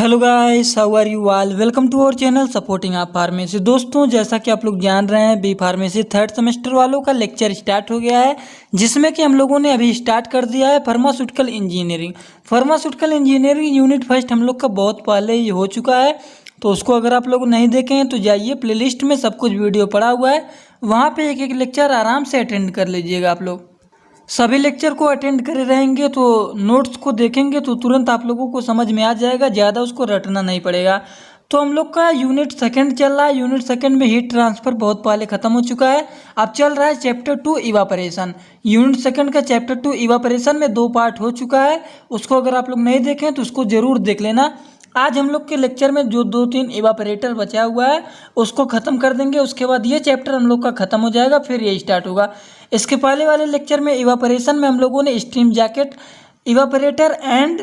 Hello guys, how are you all. Welcome to our channel supporting आप pharmacy. दोस्तों, जैसा कि आप लोग जान रहे हैं, बी फार्मेसी थर्ड सेमेस्टर वालों का लेक्चर स्टार्ट हो गया है, जिसमें कि हम लोगों ने अभी स्टार्ट कर दिया है pharmaceutical engineering. Pharmaceutical engineering unit first हम लोग का बहुत पहले ही हो चुका है, तो उसको अगर आप लोग नहीं देखे हैं तो जाइए प्लेलिस्ट में, सब कुछ वीडियो पड़ा हुआ है, वहाँ पर एक एक लेक्चर आराम से अटेंड कर लीजिएगा। आप लोग सभी लेक्चर को अटेंड करे रहेंगे तो नोट्स को देखेंगे तो तुरंत आप लोगों को समझ में आ जाएगा, ज़्यादा उसको रटना नहीं पड़ेगा। तो हम लोग का यूनिट सेकंड चल रहा है। यूनिट सेकंड में हीट ट्रांसफ़र बहुत पहले ख़त्म हो चुका है। अब चल रहा है चैप्टर 2 इवापरेशन। यूनिट सेकंड का चैप्टर 2 इवापरेशन में 2 पार्ट हो चुका है। उसको अगर आप लोग नहीं देखें तो उसको ज़रूर देख लेना। आज हम लोग के लेक्चर में जो 2-3 इवापरेटर बचा हुआ है उसको ख़त्म कर देंगे। उसके बाद ये चैप्टर हम लोग का ख़त्म हो जाएगा, फिर ये स्टार्ट होगा। इसके पहले वाले लेक्चर में इवापरेशन में हम लोगों ने steam jacket evaporator and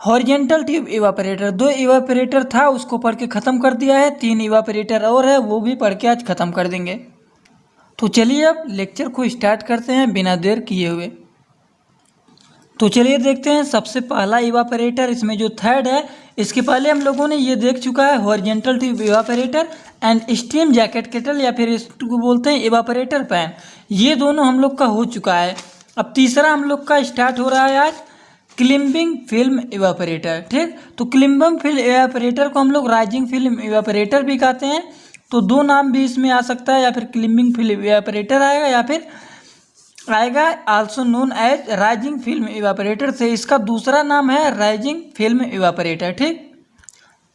horizontal tube evaporator, 2 evaporator था, उसको पढ़ के ख़त्म कर दिया है। 3 इवापरेटर और है, वो भी पढ़ के आज ख़त्म कर देंगे। तो चलिए अब लेक्चर को स्टार्ट करते हैं बिना देर किए हुए। तो चलिए देखते हैं सबसे पहला इवापरेटर, इसमें जो थर्ड है, इसके पहले हम लोगों ने ये देख चुका है horizontal tube evaporator and steam jacket kettle, या फिर इसको बोलते हैं इवापरेटर पैन। ये दोनों हम लोग का हो चुका है। अब तीसरा हम लोग का स्टार्ट हो रहा है आज क्लिम्बिंग फिल्म इवापरेटर। ठीक, तो क्लिम्बिंग फिल्म इवापरेटर को हम लोग राइजिंग फिल्म इवापरेटर भी कहते हैं। तो 2 नाम भी इसमें आ सकता है, या फिर क्लिम्बिंग फिल्म इवापरेटर आएगा या फिर आएगा also known as rising film evaporator से। इसका दूसरा नाम है राइजिंग फिल्म इवापरेटर। ठीक,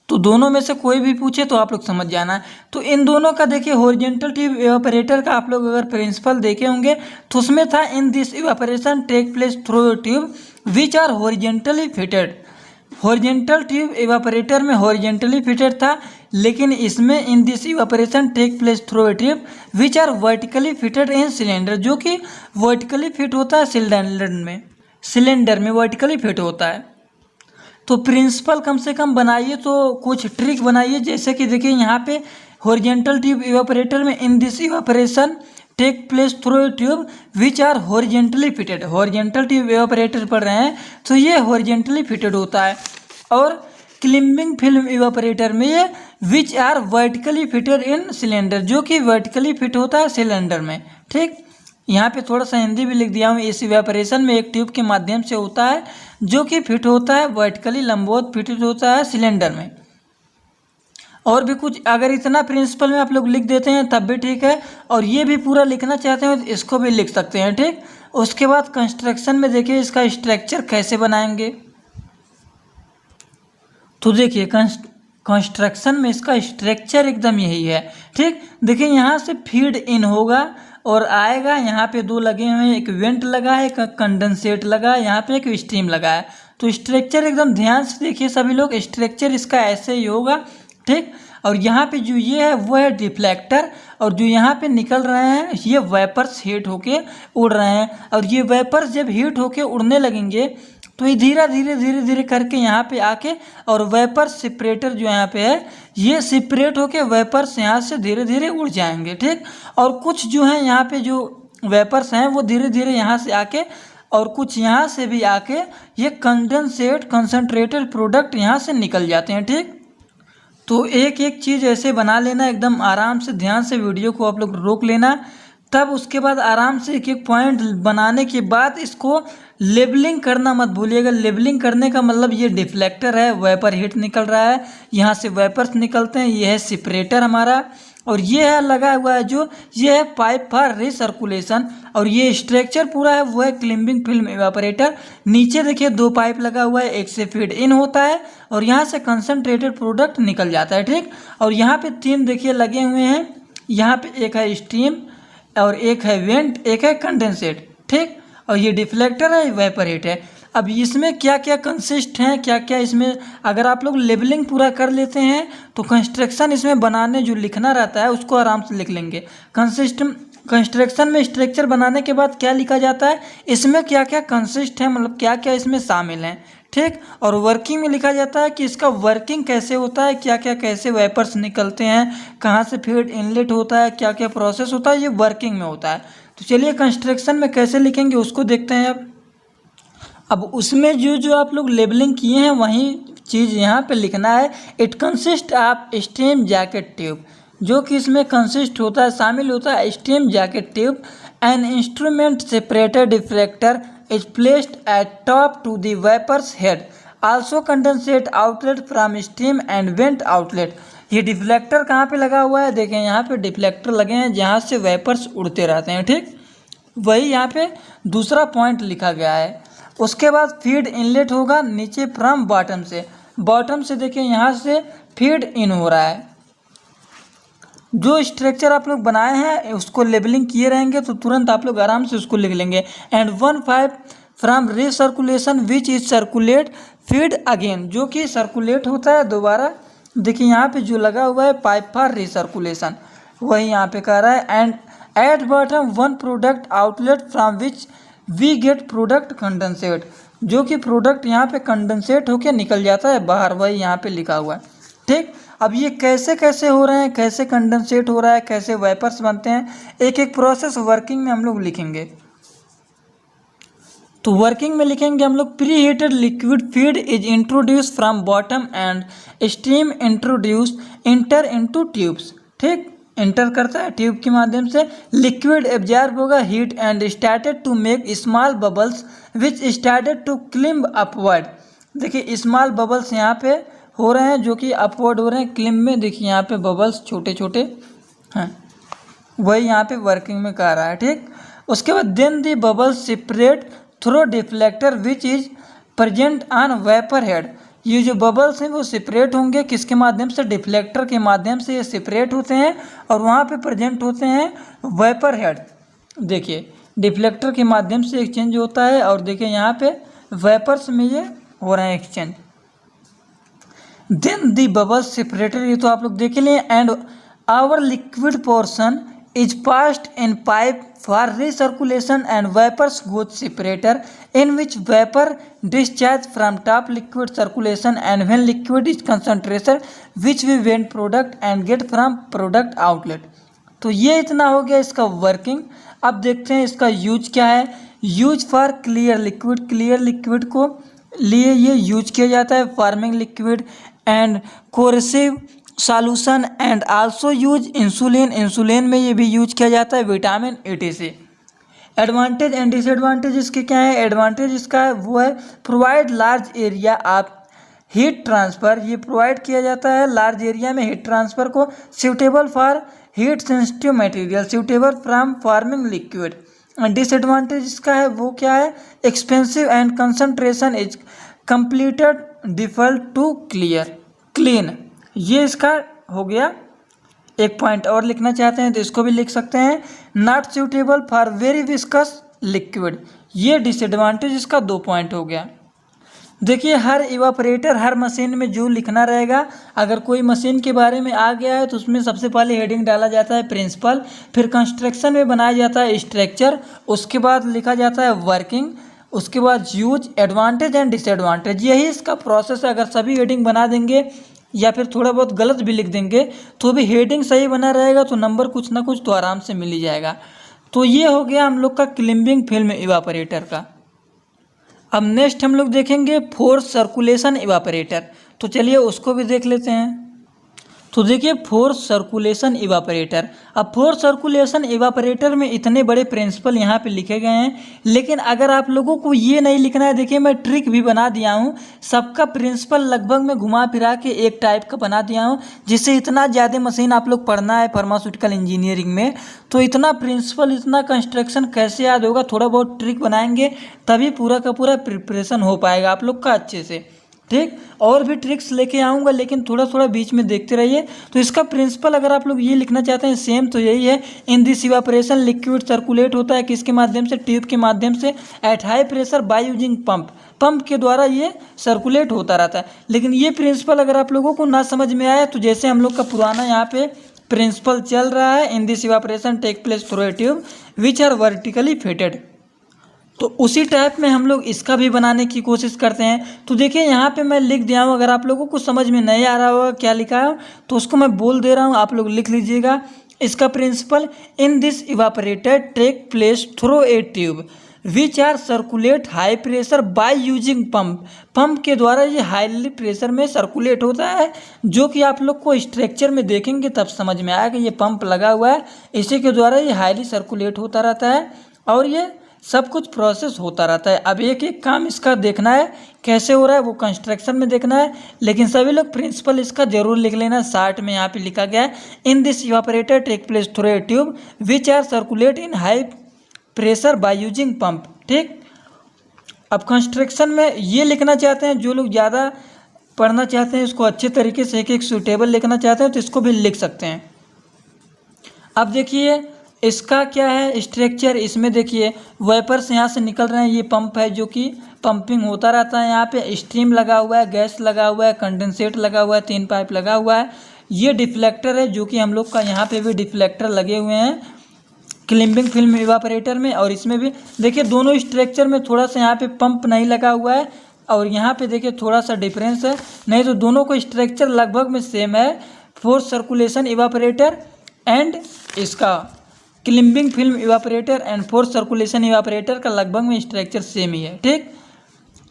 तो दोनों में से कोई भी पूछे तो आप लोग समझ जाना। तो इन दोनों का देखिए, हॉरिजेंटल ट्यूब इवापरेटर का आप लोग अगर प्रिंसिपल देखे होंगे तो उसमें था in this evaporation take place through a tube which are horizontally fitted. Horizontal tube evaporator में हॉरिजेंटली फिटेड था, लेकिन इसमें in this evaporation take place through a tube which are vertically fitted in cylinder, जो कि vertically fit होता है cylinder में vertically fit होता है। तो प्रिंसिपल कम से कम बनाइए, तो कुछ ट्रिक बनाइए, जैसे कि देखिए यहाँ पे हॉरिजेंटल ट्यूब इवापरेटर में in this evaporation take place through a tube which are horizontally fitted. Horizontal tube evaporator पढ़ रहे हैं तो ये हॉरिजेंटली फिटेड होता है। और क्लिम्बिंग फिल्म इवापरेटर में ये which are vertically fitted in cylinder, जो कि वर्टिकली फिट होता है सिलेंडर में। ठीक, यहाँ पे थोड़ा सा हिंदी भी लिख दिया हूँ। इस इवेपोरेशन में एक ट्यूब के माध्यम से होता है जो कि फिट होता है वर्टिकली, लंबवत फिट होता है सिलेंडर में। और भी कुछ अगर इतना प्रिंसिपल में आप लोग लिख देते हैं तब भी ठीक है, और ये भी पूरा लिखना चाहते हैं तो इसको भी लिख सकते हैं। ठीक, उसके बाद कंस्ट्रक्शन में देखिए इसका स्ट्रक्चर कैसे बनाएंगे। तो देखिए कंस्ट्रक्शन में इसका स्ट्रक्चर एकदम यही है। ठीक, देखिए यहाँ से फीड इन होगा और आएगा, यहाँ पे 2 लगे हुए हैं, एक वेंट लगा है, एक कंडेंसेट लगा है, यहाँ पे एक स्टीम लगा है। तो स्ट्रक्चर एकदम ध्यान से देखिए सभी लोग, स्ट्रक्चर इसका ऐसे ही होगा। ठीक, और यहाँ पे जो ये है वो है डिफ्लेक्टर, और जो यहाँ पे निकल रहे हैं ये वेपर्स हीट होके उड़ रहे हैं, और ये वेपर्स जब हीट होके उड़ने लगेंगे तो ये धीरे धीरे करके यहाँ पे आके, और वेपर सेपरेटर जो यहाँ पे है ये सेपरेट होके वेपर्स यहाँ से धीरे धीरे उड़ जाएंगे। ठीक, और कुछ जो है यहाँ पे जो वेपर्स हैं वो धीरे धीरे यहाँ से आके, और कुछ यहाँ से भी आके ये कंडेंसेट कंसनट्रेटेड प्रोडक्ट यहाँ से निकल जाते हैं। ठीक, तो एक एक चीज़ ऐसे बना लेना, एकदम आराम से ध्यान से वीडियो को आप लोग रोक लेना, तब उसके बाद आराम से एक एक पॉइंट बनाने के बाद इसको लेबलिंग करना मत भूलिएगा। लेबलिंग करने का मतलब ये डिफ्लेक्टर है, वेपर हीट निकल रहा है, यहाँ से वेपर्स निकलते हैं, ये है सेपरेटर हमारा, और ये है लगा हुआ है जो ये है पाइप फॉर रिसर्कुलेशन, और ये स्ट्रक्चर पूरा है वो है क्लिम्बिंग फिल्म इवापरेटर। नीचे देखिए 2 पाइप लगा हुआ है, एक से फीड इन होता है और यहाँ से कंसनट्रेटेड प्रोडक्ट निकल जाता है। ठीक, और यहाँ पे 3 देखिए लगे हुए हैं, यहाँ पे एक है स्टीम और एक है वेंट, एक है कंडेंसेट। ठीक, और ये डिफ्लेक्टर है, वेपर हीट है। अब इसमें क्या क्या कंसिस्ट हैं, क्या क्या इसमें अगर आप लोग लेबलिंग पूरा कर लेते हैं तो कंस्ट्रक्शन इसमें बनाने जो लिखना रहता है उसको आराम से लिख लेंगे। कंस्ट्रक्शन में स्ट्रक्चर बनाने के बाद क्या लिखा जाता है, इसमें क्या क्या कंसिस्ट है, मतलब क्या क्या इसमें शामिल हैं। ठीक, और वर्किंग में लिखा जाता है कि इसका वर्किंग कैसे होता है, क्या क्या कैसे वेपर्स निकलते हैं, कहाँ से फीड इनलेट होता है, क्या क्या प्रोसेस होता है, ये वर्किंग में होता है। तो चलिए कंस्ट्रक्शन में कैसे लिखेंगे उसको देखते हैं। अब उसमें जो जो आप लोग लेबलिंग किए हैं वहीं चीज़ यहाँ पे लिखना है। It consist of steam jacket tube, जो कि इसमें कंसिस्ट होता है, शामिल होता है steam jacket tube. An instrument separator deflector is placed at top to the vapours head, also condensate outlet from steam and vent outlet. ये डिफ्लेक्टर कहाँ पे लगा हुआ है, देखें यहाँ पे डिफ्लेक्टर लगे हैं जहाँ से वेपर्स उड़ते रहते हैं, ठीक। वही यहाँ पे दूसरा पॉइंट लिखा गया है। उसके बाद फीड इनलेट होगा नीचे फ्रॉम बॉटम से, बॉटम से देखें यहाँ से फीड इन हो रहा है। जो स्ट्रक्चर आप लोग बनाए हैं उसको लेबलिंग किए रहेंगे तो तुरंत आप लोग आराम से उसको लिख लेंगे। And 1/5 from recirculation which is circulate feed again, जो कि सर्कुलेट होता है दोबारा। देखिए यहाँ पे जो लगा हुआ है पाइप फॉर रिसर्कुलेशन, वही यहाँ पे कह रहा है। And at bottom 1 product outlet from which we get product condensate, जो कि प्रोडक्ट यहाँ पे कंडेंसेट होके निकल जाता है बाहर, वही यहाँ पे लिखा हुआ है, ठीक। अब ये कैसे कैसे हो रहे हैं, कैसे कंडेंसेट हो रहा है, कैसे वेपर्स बनते हैं, एक एक प्रोसेस वर्किंग में हम लोग लिखेंगे। तो वर्किंग में लिखेंगे हम लोग, pre heated liquid feed is introduce from bottom and steam introduce enter into tubes, ठीक। इंटर करता है ट्यूब के माध्यम से। लिक्विड एब्जॉर्ब होगा heat and started to make small bubbles which started to climb upward. देखिए स्मॉल बबल्स यहाँ पे हो रहे हैं जो कि अपवर्ड हो रहे हैं, क्लिम्ब में देखिए यहाँ पे बबल्स छोटे छोटे हैं, वही यहाँ पे वर्किंग में कह रहा है, ठीक। उसके बाद then the bubbles separate through deflector which is present on vapour head. ये जो बबल्स हैं वो सेपरेट होंगे किसके माध्यम से, डिफ्लेक्टर के माध्यम से ये सेपरेट होते हैं और वहाँ पे प्रेजेंट होते हैं वेपर हेड। देखिए डिफ्लेक्टर के माध्यम से एक्सचेंज होता है और देखिए यहाँ पे वेपर्स में ये हो रहे हैं exchange. Then the bubbles separated, ये तो आप लोग देख लें। And our liquid portion is passed in pipe for recirculation and vapors goes separator in which vapor discharge from top liquid circulation and when liquid is concentration which we vent product and get from product outlet। तो ये इतना हो गया इसका working. अब देखते हैं इसका यूज क्या है। Use for clear liquid, clear liquid को लिए ये यूज किया जाता है, farming liquid and coercive solution and also use insulin, insulin में ये भी यूज किया जाता है, vitamin etc। Advantage and disadvantage इसके क्या है। एडवांटेज इसका है वो है provide large area of heat transfer, ये प्रोवाइड किया जाता है लार्ज एरिया में हीट ट्रांसफ़र को। Suitable for heat sensitive material, suitable from foaming liquid. Disadvantage इसका है वो क्या है, expensive and concentration is completed difficult to clear clean. ये इसका हो गया। एक पॉइंट और लिखना चाहते हैं तो इसको भी लिख सकते हैं, not suitable for very viscous liquid. ये डिसएडवांटेज इसका 2 पॉइंट हो गया। देखिए हर इवापोरेटर हर मशीन में जो लिखना रहेगा, अगर कोई मशीन के बारे में आ गया है तो उसमें सबसे पहले हेडिंग डाला जाता है प्रिंसिपल, फिर कंस्ट्रक्शन में बनाया जाता है स्ट्रक्चर, उसके बाद लिखा जाता है वर्किंग, उसके बाद यूज, एडवांटेज एंड डिसएडवांटेज। यही इसका प्रोसेस है। अगर सभी हेडिंग बना देंगे या फिर थोड़ा बहुत गलत भी लिख देंगे तो भी हेडिंग सही बना रहेगा तो नंबर कुछ ना कुछ तो आराम से मिल ही जाएगा। तो ये हो गया हम लोग का क्लिम्बिंग फिल्म इवापोरेटर का। अब नेक्स्ट हम लोग देखेंगे फोर्स सर्कुलेशन इवापोरेटर। तो चलिए उसको भी देख लेते हैं। तो देखिए फोर्स सर्कुलेशन इवापोरेटर। अब फोर्स सर्कुलेशन इवापोरेटर में इतने बड़े प्रिंसिपल यहाँ पे लिखे गए हैं, लेकिन अगर आप लोगों को ये नहीं लिखना है, देखिए मैं ट्रिक भी बना दिया हूँ। सबका प्रिंसिपल लगभग मैं घुमा फिरा के एक टाइप का बना दिया हूँ, जिससे इतना ज़्यादा मशीन आप लोग पढ़ना है फार्मास्यूटिकल इंजीनियरिंग में तो इतना प्रिंसिपल इतना कंस्ट्रक्शन कैसे याद होगा। थोड़ा बहुत ट्रिक बनाएंगे तभी पूरा का पूरा प्रिपरेशन हो पाएगा आप लोग का अच्छे से, ठीक। और भी ट्रिक्स लेके आऊँगा लेकिन थोड़ा थोड़ा बीच में देखते रहिए। तो इसका प्रिंसिपल अगर आप लोग ये लिखना चाहते हैं सेम तो यही है। In this evaporation liquid circulate होता है किसके माध्यम से, ट्यूब के माध्यम से at high pressure by using pump, pump के द्वारा ये सर्कुलेट होता रहता है। लेकिन ये प्रिंसिपल अगर आप लोगों को ना समझ में आया तो जैसे हम लोग का पुराना यहाँ पे प्रिंसिपल चल रहा है, in this evaporation take place through a tube which are vertically fitted, तो उसी टाइप में हम लोग इसका भी बनाने की कोशिश करते हैं। तो देखिए यहाँ पे मैं लिख दिया हूँ, अगर आप लोगों को समझ में नहीं आ रहा होगा क्या लिखा है तो उसको मैं बोल दे रहा हूँ, आप लोग लिख लीजिएगा। इसका principle, in this evaporator take place through a tube which are circulate high pressure by using pump. Pump के द्वारा ये हाईली प्रेशर में सर्कुलेट होता है, जो कि आप लोग को स्ट्रक्चर में देखेंगे तब समझ में आएगा। ये पंप लगा हुआ है, इसी के द्वारा ये हाईली सर्कुलेट होता रहता है और ये सब कुछ प्रोसेस होता रहता है। अब एक एक काम इसका देखना है कैसे हो रहा है, वो कंस्ट्रक्शन में देखना है, लेकिन सभी लोग प्रिंसिपल इसका जरूर लिख लेना। शार्ट में यहाँ पे लिखा गया है, in this evaporator take place through a tube which are circulate in high pressure by using pump. ठीक, अब कंस्ट्रक्शन में ये लिखना चाहते हैं, जो लोग ज़्यादा पढ़ना चाहते हैं, इसको अच्छे तरीके से एक एक सूटेबल लिखना चाहते हैं तो इसको भी लिख सकते हैं। अब देखिए इसका क्या है स्ट्रक्चर, इसमें देखिए वेपर्स यहाँ से निकल रहे हैं, ये पंप है जो कि पंपिंग होता रहता है। यहाँ पे स्टीम लगा हुआ है, गैस लगा हुआ है, कंडेंसेट लगा हुआ है, 3 पाइप लगा हुआ है। ये डिफ्लेक्टर है जो कि हम लोग का यहाँ पे भी डिफ्लेक्टर लगे हुए हैं क्लिपिंग फिल्म इवापोरेटर में, और इसमें भी देखिए दोनों स्ट्रक्चर में थोड़ा सा यहाँ पे पंप नहीं लगा हुआ है और यहाँ पे देखिए थोड़ा सा डिफरेंस है, नहीं तो दोनों को स्ट्रक्चर लगभग में सेम है। फोर्स सर्कुलेशन इवापोरेटर एंड इसका clipping film evaporator and force circulation evaporator का लगभग में स्ट्रक्चर सेम ही है। ठीक,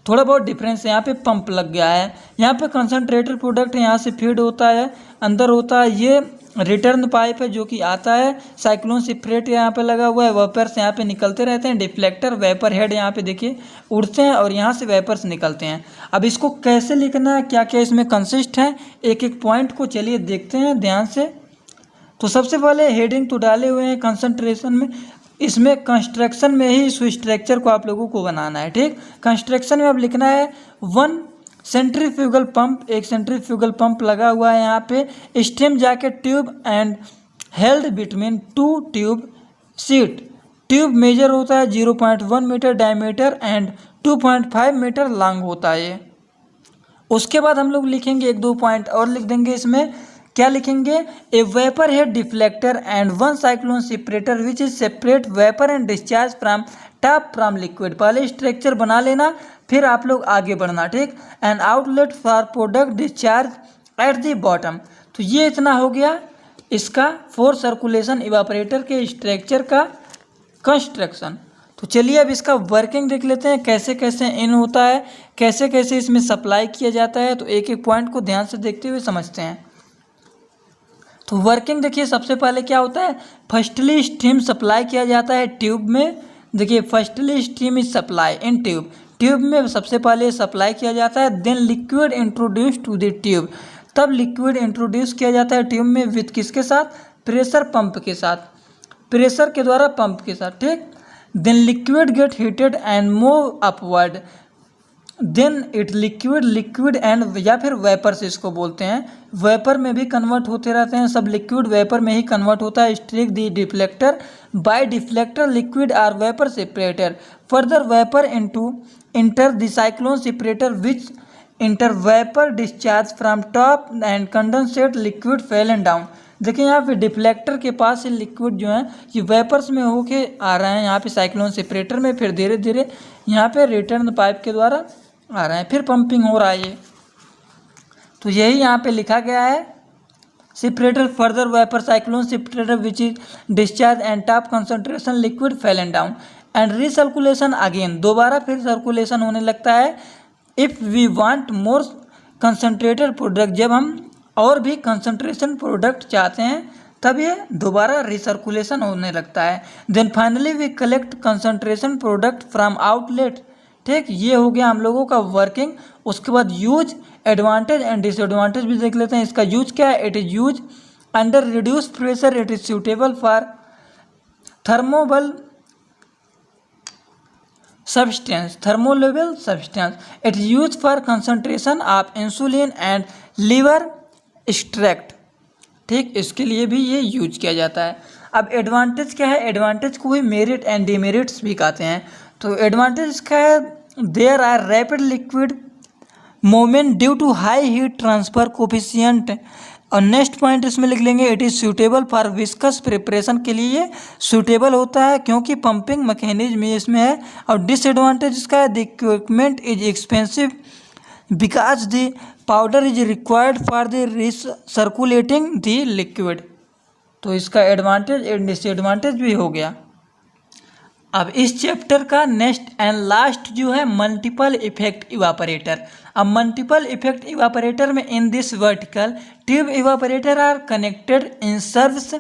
थोड़ा बहुत डिफरेंस है, यहाँ पे पंप लग गया है, यहाँ पे कंसनट्रेटेड प्रोडक्ट यहाँ से फीड होता है, अंदर होता है। ये रिटर्न पाइप है जो कि आता है, साइक्लोन सिपरेट यहाँ पे लगा हुआ है, वेपर्स यहाँ पे निकलते रहते हैं, डिफ्लेक्टर वेपर हेड यहाँ पे देखिए उड़ते हैं और यहाँ से वेपर्स निकलते हैं। अब इसको कैसे लिखना है, क्या क्या इसमें कंसिस्ट है, एक एक पॉइंट को चलिए देखते हैं ध्यान से। तो सबसे पहले हेडिंग तो डाले हुए हैं कंसंट्रेशन में, इसमें कंस्ट्रक्शन में ही इस स्ट्रक्चर को आप लोगों को बनाना है। ठीक, कंस्ट्रक्शन में अब लिखना है 1 सेंट्रीफ्यूगल पंप, एक सेंट्रीफ्यूगल पंप लगा हुआ है यहाँ पे, steam jacket tube and held between 2 tube sheet. Tube measure होता है 0.1 metre diameter and 2.5 metre long होता है। उसके बाद हम लोग लिखेंगे 1-2 पॉइंट और लिख देंगे इसमें, क्या लिखेंगे, ए vapour head deflector and 1 cyclone separator which is separate vapour and discharge from top from liquid. पहले स्ट्रक्चर बना लेना फिर आप लोग आगे बढ़ना। ठीक, and outlet for product discharge at the bottom. तो ये इतना हो गया इसका फोर्स सर्कुलेशन इवापोरेटर के स्ट्रक्चर का कंस्ट्रक्शन। तो चलिए अब इसका वर्किंग देख लेते हैं, कैसे कैसे इन होता है, कैसे कैसे इसमें सप्लाई किया जाता है। तो एक एक पॉइंट को ध्यान से देखते हुए समझते हैं। तो वर्किंग देखिए सबसे पहले क्या होता है, फर्स्टली स्टीम सप्लाई किया जाता है ट्यूब में। देखिए firstly steam is supply in tube, tube में सबसे पहले सप्लाई किया जाता है। Then liquid introduce to the tube, तब लिक्विड इंट्रोड्यूस किया जाता है ट्यूब में विथ किसके साथ, प्रेशर पंप के साथ, प्रेशर के द्वारा पंप के साथ। ठीक, then liquid get heated and move upward, then it liquid and या फिर वेपर से इसको बोलते हैं, वेपर में भी कन्वर्ट होते रहते हैं, सब लिक्विड वेपर में ही कन्वर्ट होता है। Strike the deflector by deflector liquid or vapour separator, further vapour into enter the cyclone separator which enter vapour discharge from top and condensate liquid fell and down. देखिए यहाँ पे deflector के पास से liquid जो है ये वेपर्स में होके आ रहे हैं यहाँ पे साइक्लोन सेपरेटर में, फिर धीरे धीरे यहाँ पे रिटर्न पाइप के द्वारा आ रहे हैं, फिर पंपिंग हो रहा है ये। तो यही यहाँ पे लिखा गया है, separator further vapour cyclone separator which is discharge and top concentration liquid fell and down and recirculation again, दोबारा फिर सर्कुलेशन होने लगता है। If we want more concentrated product, जब हम और भी कंसंट्रेशन प्रोडक्ट चाहते हैं तब ये दोबारा रिसर्कुलेशन होने लगता है। Then finally we collect concentration product from outlet. ठीक, ये हो गया हम लोगों का वर्किंग। उसके बाद यूज, एडवांटेज एंड डिसएडवांटेज भी देख लेते हैं। इसका यूज क्या है, it is use under reduce pressure, it is suitable for thermolabile substance, thermolevel substance, it is used for concentration of insulin and liver extract। ठीक, इसके लिए भी ये यूज किया जाता है। अब एडवांटेज क्या है, एडवांटेज को ही मेरिट एंड डिमेरिट्स भी कहते हैं। तो एडवांटेज क्या है, there are rapid liquid movement due to high heat transfer coefficient. और नेक्स्ट पॉइंट इसमें लिख लेंगे, it is suitable for viscous preparation, के लिए सूटेबल होता है क्योंकि पंपिंग मैकेनिज्म इसमें है। और डिसएडवांटेज इसका है, the equipment is expensive because the powder is required for the circulating the liquid. तो इसका एडवांटेज एंड डिसएडवांटेज भी हो गया। अब इस चैप्टर का नेक्स्ट एंड लास्ट जो है मल्टीपल इफेक्ट इवापोरेटर। अब मल्टीपल इफेक्ट इवापोरेटर में in this vertical tube evaporator are connected in series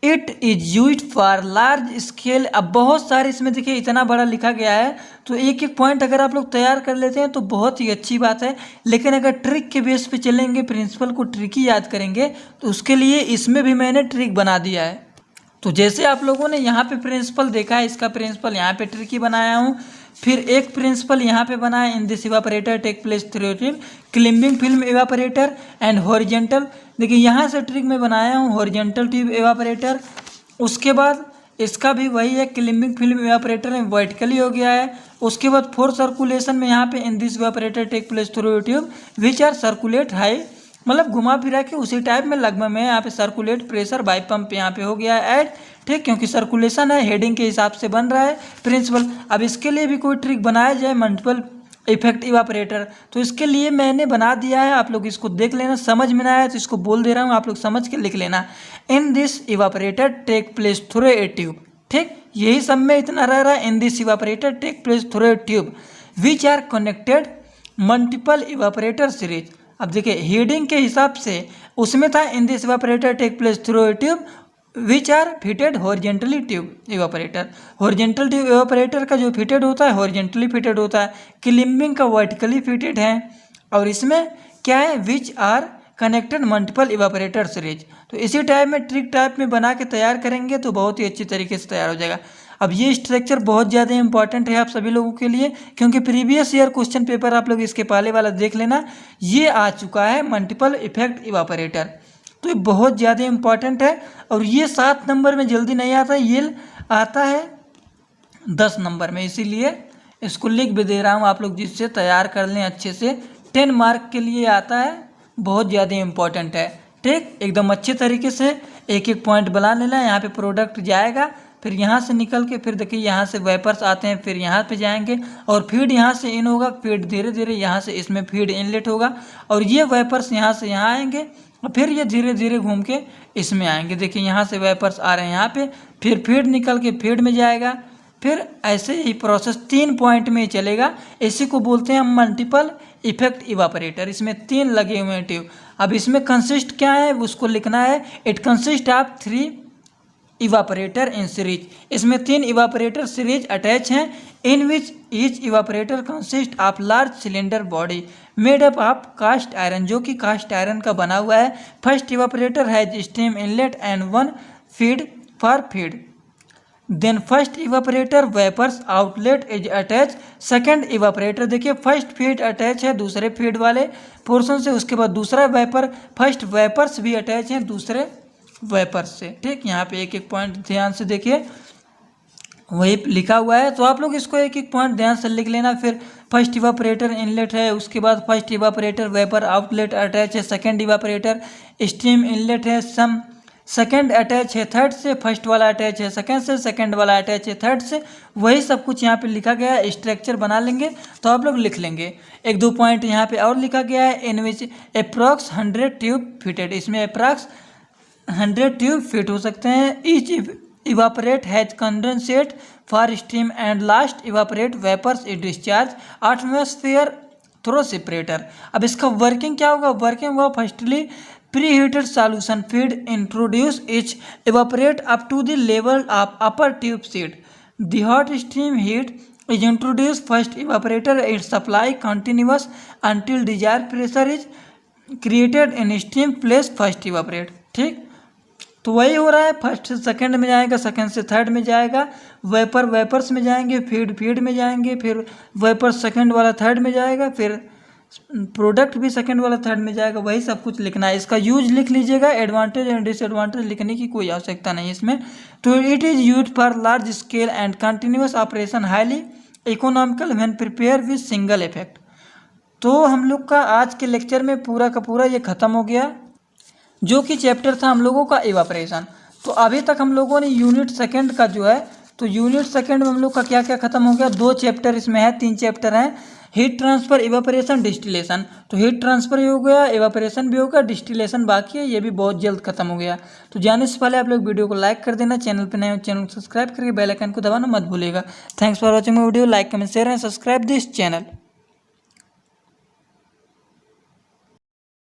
it is use for large scale. अब बहुत सारे इसमें देखिए इतना बड़ा लिखा गया है, तो एक एक पॉइंट अगर आप लोग तैयार कर लेते हैं तो बहुत ही अच्छी बात है। लेकिन अगर ट्रिक के बेस पे चलेंगे, प्रिंसिपल को ट्रिक ही याद करेंगे, तो उसके लिए इसमें भी मैंने ट्रिक बना दिया है। तो जैसे आप लोगों ने यहाँ पे प्रिंसिपल देखा है, इसका प्रिंसिपल यहाँ पे ट्रिक ही बनाया हूँ। फिर एक प्रिंसिपल यहाँ पे बना है, in this evaporator take place through tube climbing film evaporator and horizontal. देखिए यहाँ से ट्रिक में बनाया हूँ हॉरिजेंटल ट्यूब इवापोरेटर। उसके बाद इसका भी वही है, क्लिम्बिंग फिल्म इवापोरेटर में वर्टिकली हो गया है। उसके बाद फोर सर्कुलेशन में यहाँ पे in this evaporator take place through tube which are circulate high, मतलब घुमा फिरा के उसी टाइप में लगभग में यहाँ पे सर्कुलेट प्रेशर बाई पंप यहाँ पे हो गया है ऐड, ठीक, क्योंकि सर्कुलेशन है, हेडिंग के हिसाब से बन रहा है प्रिंसिपल। अब इसके लिए भी कोई ट्रिक बनाया जाए मल्टीपल इफेक्ट इवापोरेटर, तो इसके लिए मैंने बना दिया है, आप लोग इसको देख लेना। समझ में ना आया तो इसको बोल दे रहा हूँ, आप लोग समझ के लिख लेना। In this evaporator take place through a tube, ठीक, यही सब में इतना रह रहा है। In this evaporator take place through a tube which are connected multiple evaporator series. अब देखिए हेडिंग के हिसाब से उसमें था in this evaporator take place through a tube which are fitted horizontally tube evaporator. Horizontal tube evaporator का जो fitted होता है हॉरिजेंटली फिटेड होता है, क्लिम्बिंग का वर्टिकली फिटेड है, और इसमें क्या है which are connected multiple evaporator series. तो इसी टाइप में ट्रिक टाइप में बना के तैयार करेंगे तो बहुत ही अच्छी तरीके से तैयार हो जाएगा। अब ये स्ट्रक्चर बहुत ज़्यादा इंपॉर्टेंट है आप सभी लोगों के लिए, क्योंकि प्रीवियस ईयर क्वेश्चन पेपर आप लोग इसके पहले वाला देख लेना, ये आ चुका है मल्टीपल इफेक्ट इवापोरेटर। तो ये बहुत ज़्यादा इंपॉर्टेंट है, और ये 7 नंबर में जल्दी नहीं आता, ये आता है 10 नंबर में, इसीलिए इसको लिख भी दे रहा हूँ, आप लोग जिससे तैयार कर लें अच्छे से। 10 मार्क के लिए आता है, बहुत ज़्यादा इंपॉर्टेंट है, ठीक, एकदम अच्छे तरीके से एक एक पॉइंट बना लेना। यहाँ पे प्रोडक्ट जाएगा, फिर यहाँ से निकल के फिर देखिए यहाँ से वेपर्स आते हैं, फिर यहाँ पे जाएंगे, और फीड यहाँ से इन होगा, फीड धीरे धीरे यहाँ से इसमें फीड इनलेट होगा, और ये वेपर्स यहाँ से यहाँ आएंगे, और फिर ये धीरे धीरे घूम के इसमें आएंगे। देखिए यहाँ से वेपर्स आ रहे हैं यहाँ पे, फिर फीड निकल के फीड में जाएगा, फिर ऐसे ही प्रोसेस 3 पॉइंट में ही चलेगा। इसी को बोलते हैं हम मल्टीपल इफेक्ट इवापोरेटर। इसमें 3 लगे हुए हैं ट्यूब। अब इसमें कंसिस्ट क्या है उसको लिखना है, it consist of 3 evaporator in series. इसमें 3 इवापोरेटर सीरीज अटैच हैं, in which each evaporator consist of large cylinder body made up of cast iron, जो कि कास्ट आयरन का बना हुआ है। First evaporator has steam inlet and 1 feed for feed. Then first evaporator vapours outlet is attach. Second evaporator देखिए first feed attach है दूसरे feed वाले पोर्शन से, उसके बाद दूसरा वेपर, फर्स्ट वेपर्स भी अटैच हैं दूसरे वेपर्स से, ठीक। यहाँ पे एक एक पॉइंट ध्यान से देखिए, वही लिखा हुआ है, तो आप लोग इसको एक एक पॉइंट ध्यान से लिख लेना। फिर फर्स्ट इवापोरेटर इनलेट है, उसके बाद first evaporator vapour outlet attach है, सेकंड इवापोरेटर स्टीम इनलेट है, सम सेकंड अटैच है थर्ड से, फर्स्ट वाला अटैच है सेकंड से, सेकंड वाला अटैच है थर्ड से, वही सब कुछ यहाँ पे लिखा गया है। स्ट्रक्चर बना लेंगे तो आप लोग लिख लेंगे। एक दो पॉइंट यहाँ पे और लिखा गया है, in which approx 100 tube fitted. इसमें अप्रॉक्स 100 ट्यूब फिट हो सकते हैं। Each evaporate has condensate for steam and last evaporate vapours is discharge atmosphere through separator. अब इसका वर्किंग क्या होगा, वर्किंग होगा firstly preheated solution feed introduce each evaporate up to the level of upper tube seat. The hot steam heat is introduced first evaporator, it supply continuous until desired pressure is created in steam place first evaporate, ठीक। तो वही हो रहा है, first से second में जाएगा, second से थर्ड में जाएगा, वेपर वेपर्स में जाएंगे, फीड फीड में जाएंगे, फिर वेपर सेकंड वाला थर्ड में जाएगा, फिर प्रोडक्ट भी सेकंड वाला थर्ड में जाएगा। वही सब कुछ लिखना है। इसका यूज लिख लीजिएगा, एडवांटेज एंड डिसएडवांटेज लिखने की कोई आवश्यकता नहीं इसमें। तो it is use for large scale and continuous operation highly economical when prepare with single effect. तो हम लोग का आज के लेक्चर में पूरा का पूरा ये ख़त्म हो गया, जो कि चैप्टर था हम लोगों का इवापोरेशन। तो अभी तक हम लोगों ने यूनिट सेकेंड का जो है, तो यूनिट सेकेंड में हम लोग का क्या क्या खत्म हो गया, 2 चैप्टर इसमें है, 3 चैप्टर हैं। Heat transfer, evaporation, distillation. तो हीट ट्रांसफर हो गया, इवापोरेशन भी होगा, डिस्टिलेशन बाकी है, ये भी बहुत जल्द खत्म हो गया। तो जाने से पहले आप लोग वीडियो को लाइक कर देना, चैनल पर नए हो चैनल को सब्सक्राइब करके बेल आइकन को दबाना मत भूलिएगा। Thanks for watching my video, like comment share and subscribe this channel.